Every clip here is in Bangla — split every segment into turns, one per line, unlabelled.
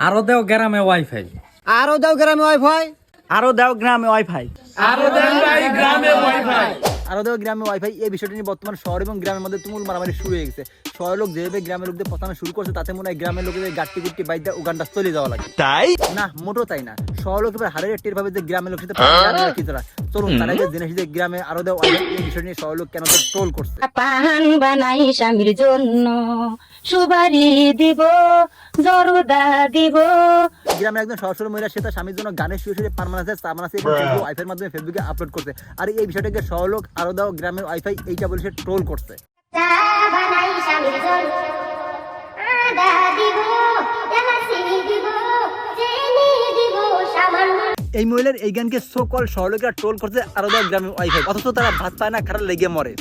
আরো দেও গ্রামে ওয়াইফাই।
আরো দাও গ্রামে ওয়াইফাই।
আরো দাও গ্রামে ওয়াইফাই।
আরো দেন ভাই গ্রামে ওয়াইফাই।
আরো দাও গ্রামে ওয়াইফাই। এই বিষয়টা নিয়ে বর্তমান শহর এবং গ্রামের মধ্যে তুমুল মারামারি শুরু হয়ে গেছে। শহরের লোক যেভাবে গ্রামের লোকদের পতানো শুরু করছে তাতে মনে হয় গ্রামের লোকেদের গাট্টি গুট্টি বাইদা উগান্ডা চলে যাওয়া লাগে।
তাই
না, মোটো তাই না। শহর লোক এবার হারের টের ভাবে যে গ্রামের লোক সাথে কি তারা চলুন তারা যে জেনে যে গ্রামে আরো দাও এই বিষয় নিয়ে শহর লোক কেন ট্রোল করছে।
পান বানাই স্বামীর জন্য, সুবারি দিব, জরদা দিব।
গ্রামের একজন সহজ সরল মহিলা সে তার স্বামীর জন্য গানের শুয়ে শুয়ে পান বানাচ্ছে, চা বানাচ্ছে এবং ওয়াইফাইয়ের মাধ্যমে ফেসবুকে আপলোড করছে। আর এই বিষয়টাকে শহর লোক আরো দাও গ্রামের ওয়াইফাই এইটা বলে সে ট্রোল করছে।
চা বানাই স্বামীর জন্য, আদা দিব, এলাচি দিব, চিনি দিব সামান্য।
এই মহিলার এই গানকে সকল শহর লোকেরা ট্রোল করছে আরো দাও গ্রামের ওয়াইফাই, অথচ তারা ভাত পায় না, খারাপ লেগে মরে।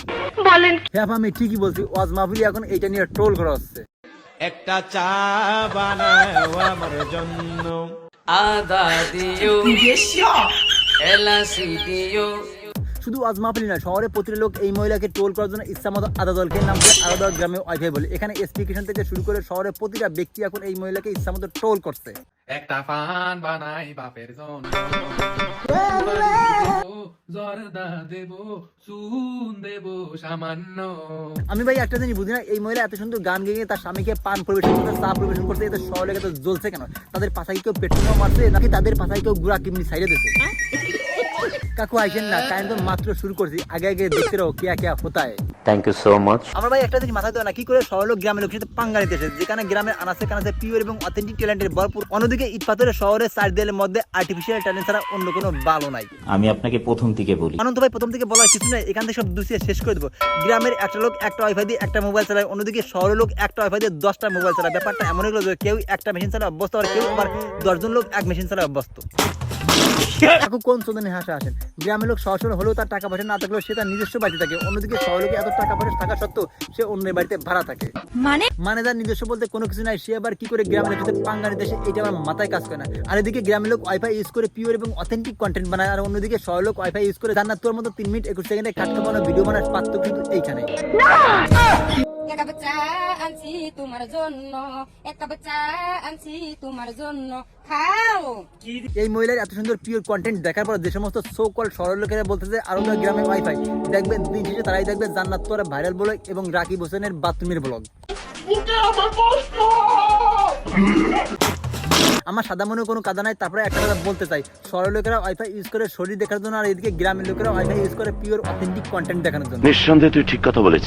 বলেন হ্যাঁ, আমি ঠিকই বলছি। ওয়াজ মাহফিলে এখন এইটা নিয়ে ট্রোল করা হচ্ছে।
একটা চা বানাও আমার জন্য,
আদা দিও, এলাচি দিও।
শুধু ওয়াজ মাহফিল না, শহরে প্রতিটা লোক এই মহিলাকে ট্রোল করার জন্য ইচ্ছামতো আদা দলকে নাম করে আরো দাও গ্রামে ওয়াইফাই বলে। এখানে স্পিকেশন থেকে শুরু করে শহরের প্রতিটা ব্যক্তি এখন এই মহিলাকে ইচ্ছামতো ট্রোল করছে।
একটা পান বানাই বাপের জন্য, জর্দা দেব, চুন দেব সামান্য।
আমি ভাই একটা জিনিস বুঝি না, এই মহিলা এত সুন্দর গান গেয়ে তার স্বামীকে পান পরিবেশন করতে, চা পরিবেশন করতে, এত শহরে এত জ্বলছে কেন? তাদের পাশায় কেউ পেট্রোল মারছে নাকি তাদের পাশায় কেউ গুড়া কিমনি সাইডে দিচ্ছে? কাকু আইসেন না, টাইম তো মাত্র শুরু করছি, আগে আগে দেখতে রো কিয়া কিয়া হোতায়।
Thank you so much.
আমার ভাই একটা জিনিস মাথায় দেওয়া না, কি করে শহর লোক গ্রামের লোকের সাথে পাঙ্গা নিতে এসেছে, যেখানে গ্রামের আনাচে কানাচে পিওর এবং অথেন্টিক ট্যালেন্টের ভরপুর, অন্যদিকে ইট পাথরের শহরের চার দেয়ালের মধ্যে আর্টিফিশিয়াল ট্যালেন্ট ছাড়া অন্য কোনো ভালো নাই।
আমি আপনাকে প্রথম থেকে বলি,
অনন্ত ভাই প্রথম থেকে বলার কিছু নাই, এখান থেকে সব দুষিয়ে শেষ করে দেবো। গ্রামের একটা লোক একটা ওয়াইফাই দিয়ে একটা মোবাইল চালায়, অন্যদিকে শহরের লোক একটা ওয়াইফাই দিয়ে 10টা মোবাইল চালায়। ব্যাপারটা এমন হলো যে কেউ একটা মেশিন চালায় অভ্যস্ত, আর কেউ আবার 10 জন লোক এক মেশিন চালায় অভ্যস্ত। এখন কোন চোদনে হাসা আসেন? গ্রামের লোক শহর হলেও তার টাকা পয়সা না থাকলেও সে তার নিজস্ব বাড়িতে থাকে, অন্যদিকে শহর লোকে এত টাকা পয়সা থাকা সত্ত্বেও সে অন্যের বাড়িতে ভাড়া থাকে। মানে তার নিজস্ব বলতে কোনো কিছু নাই, সে আবার কি করে গ্রামের সাথে পাঙ্গা নিতে আসে এটা আমার মাথায় কাজ করে না। আর এদিকে গ্রামের লোক ওয়াইফাই ইউজ করে পিওর এবং অথেন্টিক কন্টেন্ট বানায়, আর অন্যদিকে শহর লোক ওয়াইফাই ইউজ করে জান্নাত তোর মতো 3 মিনিট 21 সেকেন্ডে খাটকা বানানো ভিডিও বানার পার্থক্য কিন্তু এইখানে।
এক কাপ চা আনছি তোমার জন্য, এক কাপ চা আনছি তোমার জন্য, খাও।
এই মহিলার এত সুন্দর পিওর কন্টেন্ট দেখার পর যে সমস্ত সো কল শহর লোকেরা বলতেছে আরো গ্রামে ওয়াইফাই, দেখবেন দিন শেষে তারাই দেখবে জান্নাত তোরা ভাইরাল ব্লগ এবং রাকিব হোসেনের বাথরুমের ব্লগ। আমার সাদা মনে কোনো কাদা নাই। তারপরে একটা কথা বলতে চাই, শহরের লোকেরা ওয়াইফাই ইউজ করে শরীর দেখার জন্য, আর এদিকে গ্রামের লোকেরা ওয়াইফাই ইউজ করে পিওর অথেন্টিক কন্টেন্ট দেখানোর জন্য।
নিঃসন্দেহে তুই ঠিক কথা বলেছিস।